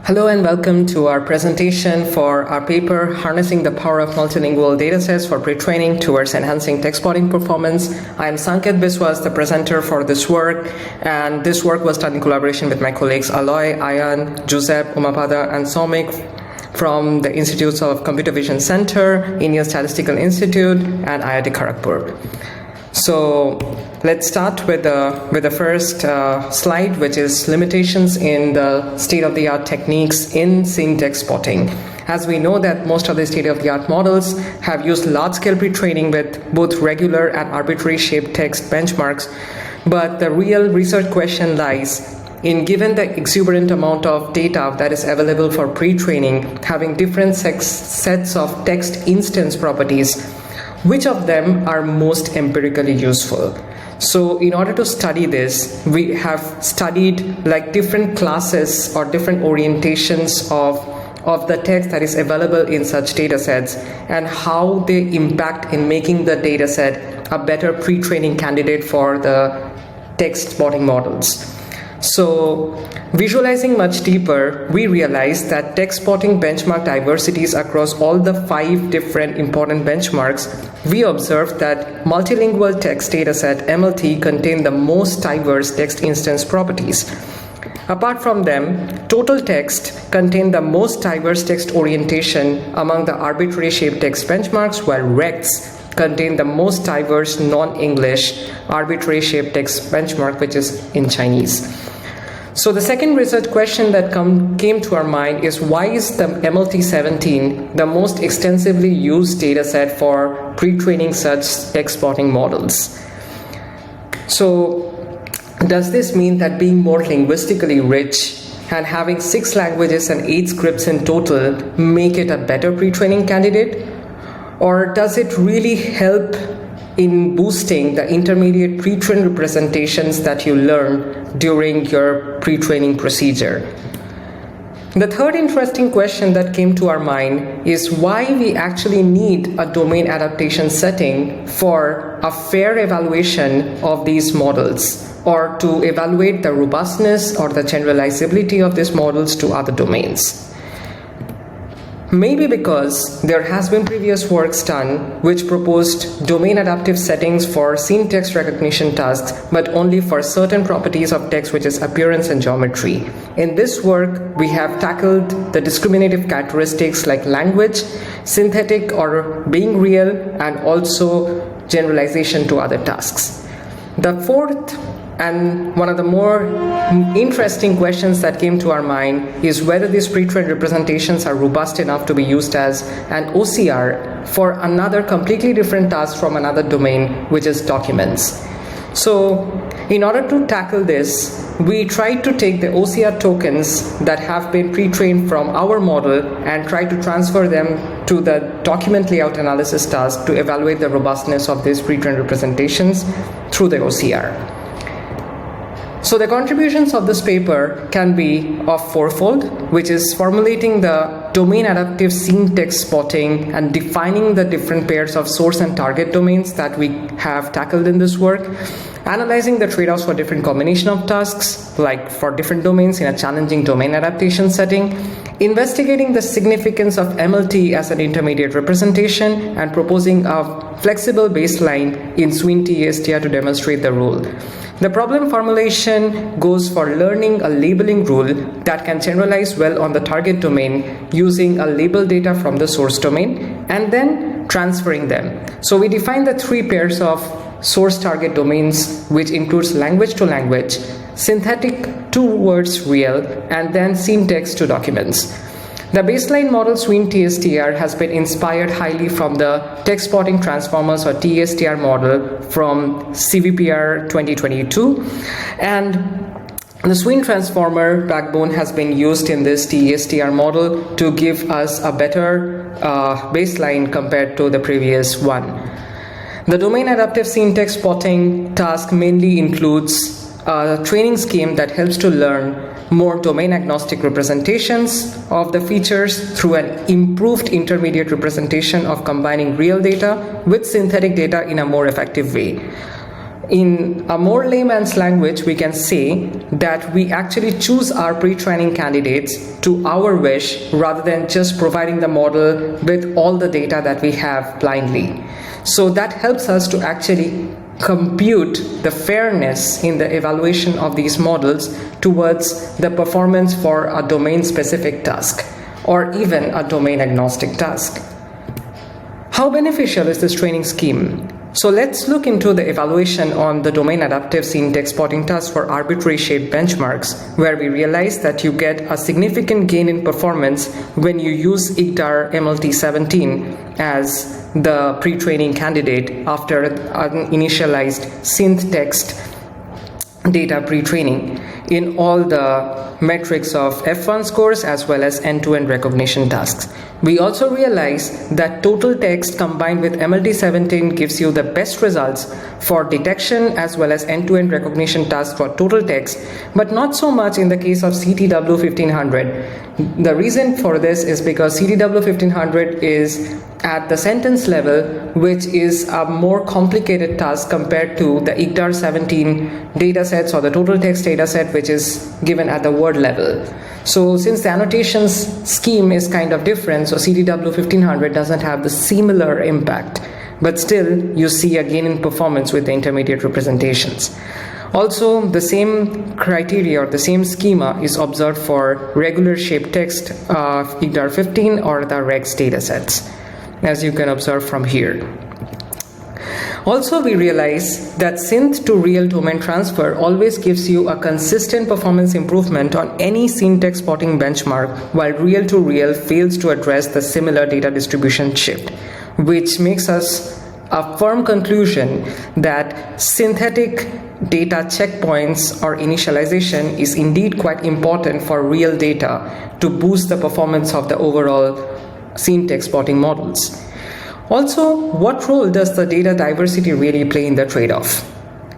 Hello and welcome to our presentation for our paper, Harnessing the Power of Multilingual Datasets for Pre-Training Towards Enhancing Text Spotting Performance. I am Sanket, Biswas, the presenter for this work, and this work was done in collaboration with my colleagues Aloy, Ayan, Josep, Umapada, and Saumik from the Institutes of Computer Vision Center, Indian Statistical Institute, and IIT Kharagpur. So let's start with the first slide, which is limitations in the state-of-the-art techniques in text spotting. As we know that most of the state-of-the-art models have used large-scale pre-training with both regular and arbitrary-shaped text benchmarks, but the real research question lies in, given the exuberant amount of data that is available for pre-training, having different sets of text instance properties, which of them are most empirically useful? So in order to study this, we have studied like different classes or different orientations of the text that is available in such datasets and how they impact in making the dataset a better pre-training candidate for the text spotting models. So visualizing much deeper, we realized that text spotting benchmark diversities across all the 5 different important benchmarks. We observed that multilingual text dataset MLT contained the most diverse text instance properties. Apart from them, TotalText contained the most diverse text orientation among the arbitrary-shaped text benchmarks, while RECTS contain the most diverse non-English arbitrary-shaped text benchmark, which is in Chinese. So the second research question that came to our mind is, why is the MLT17 the most extensively used dataset for pre-training such text spotting models? So does this mean that being more linguistically rich and having 6 languages and 8 scripts in total make it a better pre-training candidate? Or does it really help in boosting the intermediate pre-trained representations that you learn during your pre-training procedure? The third interesting question that came to our mind is why we actually need a domain adaptation setting for a fair evaluation of these models, or to evaluate the robustness or the generalizability of these models to other domains. Maybe because there has been previous works done which proposed domain adaptive settings for synth recognition tasks, but only for certain properties of text, which is appearance and geometry. In this work, we have tackled the discriminative characteristics like language, synthetic or being real, and also generalization to other tasks. The fourth and one of the more interesting questions that came to our mind is whether these pre-trained representations are robust enough to be used as an OCR for another completely different task from another domain, which is documents. So in order to tackle this, we tried to take the OCR tokens that have been pre-trained from our model and try to transfer them to the document layout analysis task to evaluate the robustness of these pre-trained representations through the OCR. So the contributions of this paper can be of 4-fold, which is formulating the domain adaptive text spotting and defining the different pairs of source and target domains that we have tackled in this work, analyzing the trade-offs for different combination of tasks, like for different domains in a challenging domain adaptation setting, investigating the significance of MLT as an intermediate representation, and proposing a flexible baseline in Swin-TESTR to demonstrate the rule. The problem formulation goes for learning a labeling rule that can generalize well on the target domain using a label data from the source domain and then transferring them. So we define the 3 pairs of source target domains, which includes language to language, synthetic towards real, and then syntax to documents. The baseline model Swin-TESTR has been inspired highly from the text spotting transformers or TESTR model from CVPR 2022, and the Swin transformer backbone has been used in this TESTR model to give us a better baseline compared to the previous one. The domain adaptive text spotting task mainly includes a training scheme that helps to learn more domain agnostic representations of the features through an improved intermediate representation of combining real data with synthetic data in a more effective way. In a more layman's language, we can say that we actually choose our pre-training candidates to our wish rather than just providing the model with all the data that we have blindly. So that helps us to actually compute the fairness in the evaluation of these models towards the performance for a domain-specific task or even a domain-agnostic task. How beneficial is this training scheme? So let's look into the evaluation on the domain adaptive scene text spotting task for arbitrary-shaped benchmarks, where we realize that you get a significant gain in performance when you use IGDAR MLT17 as the pre-training candidate after an initialized synth text data pre-training in all the metrics of F1 scores as well as end-to-end recognition tasks. We also realize that TotalText combined with MLT17 gives you the best results for detection as well as end-to-end recognition tasks for TotalText, but not so much in the case of CTW1500. The reason for this is because CTW1500 is at the sentence level, which is a more complicated task compared to the IGDAR 17 datasets or the TotalText dataset, which is given at the word level. So since the annotations scheme is kind of different, so CTW1500 doesn't have the similar impact, but still you see a gain in performance with the intermediate representations. Also, the same criteria or the same schema is observed for regular shaped text of IGDAR 15 or the REGS datasets, as you can observe from here. Also, we realize that synth to real domain transfer always gives you a consistent performance improvement on any scene text spotting benchmark, while real to real fails to address the similar data distribution shift, which makes us a firm conclusion that synthetic data checkpoints or initialization is indeed quite important for real data to boost the performance of the overall scene text spotting models. Also, what role does the data diversity really play in the trade-off?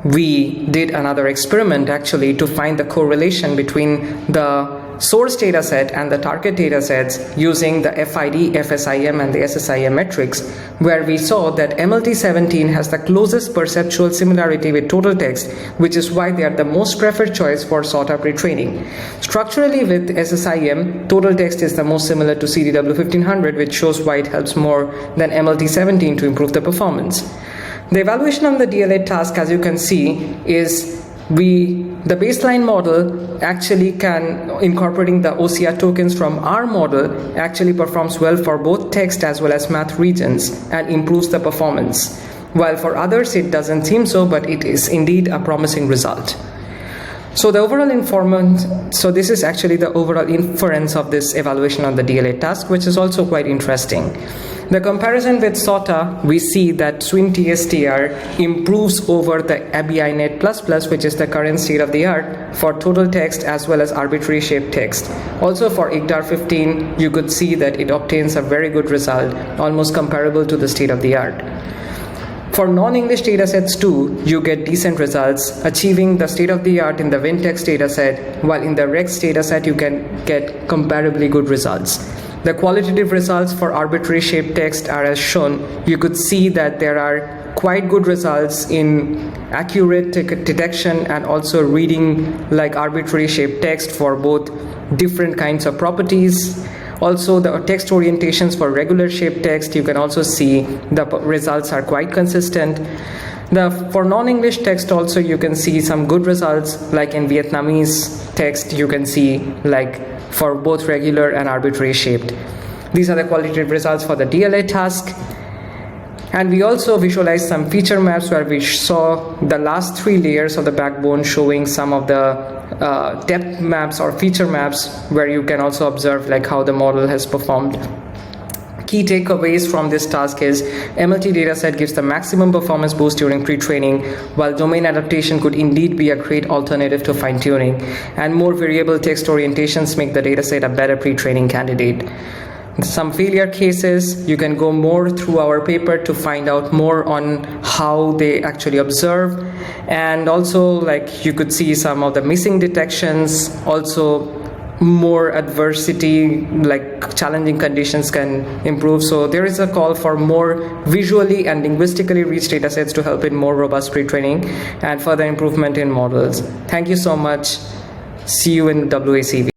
We did another experiment actually to find the correlation between the source dataset and the target datasets using the FID, FSIM and the SSIM metrics, where we saw that MLT17 has the closest perceptual similarity with TotalText, which is why they are the most preferred choice for SOTA pre-training. Structurally with SSIM, TotalText is the most similar to CTW1500, which shows why it helps more than MLT17 to improve the performance. The evaluation on the DLA task, as you can see, is the baseline model actually can, incorporating the OCR tokens from our model, actually performs well for both text as well as math regions and improves the performance. While for others it doesn't seem so, but it is indeed a promising result. So the overall this is actually the overall inference of this evaluation on the DLA task, which is also quite interesting. The comparison with SOTA, we see that Swin-TESTR improves over the ABINet++, which is the current state of the art for total text as well as arbitrary shaped text. Also for IGDAR 15, you could see that it obtains a very good result, almost comparable to the state of the art. For non-English datasets too, you get decent results, achieving the state-of-the-art in the WinText dataset, while in the REGS dataset you can get comparably good results. The qualitative results for arbitrary-shaped text are as shown. You could see that there are quite good results in accurate detection and also reading like arbitrary-shaped text for both different kinds of properties. Also, the text orientations for regular shaped text, you can also see the results are quite consistent. For non-English text also, you can see some good results, like in Vietnamese text, you can see like for both regular and arbitrary shaped. These are the qualitative results for the DLA task. And we also visualized some feature maps where we saw the last 3 layers of the backbone showing some of the depth maps or feature maps where you can also observe like how the model has performed. Key takeaways from this task is MLT dataset gives the maximum performance boost during pre-training, while domain adaptation could indeed be a great alternative to fine-tuning, and more variable text orientations make the dataset a better pre-training candidate. Some failure cases, you can go more through our paper to find out more on how they actually observe, and also like you could see some of the missing detections, also more adversity, like challenging conditions can improve. So there is a call for more visually and linguistically rich datasets to help in more robust pre-training and further improvement in models. Thank you so much. See you in WACV.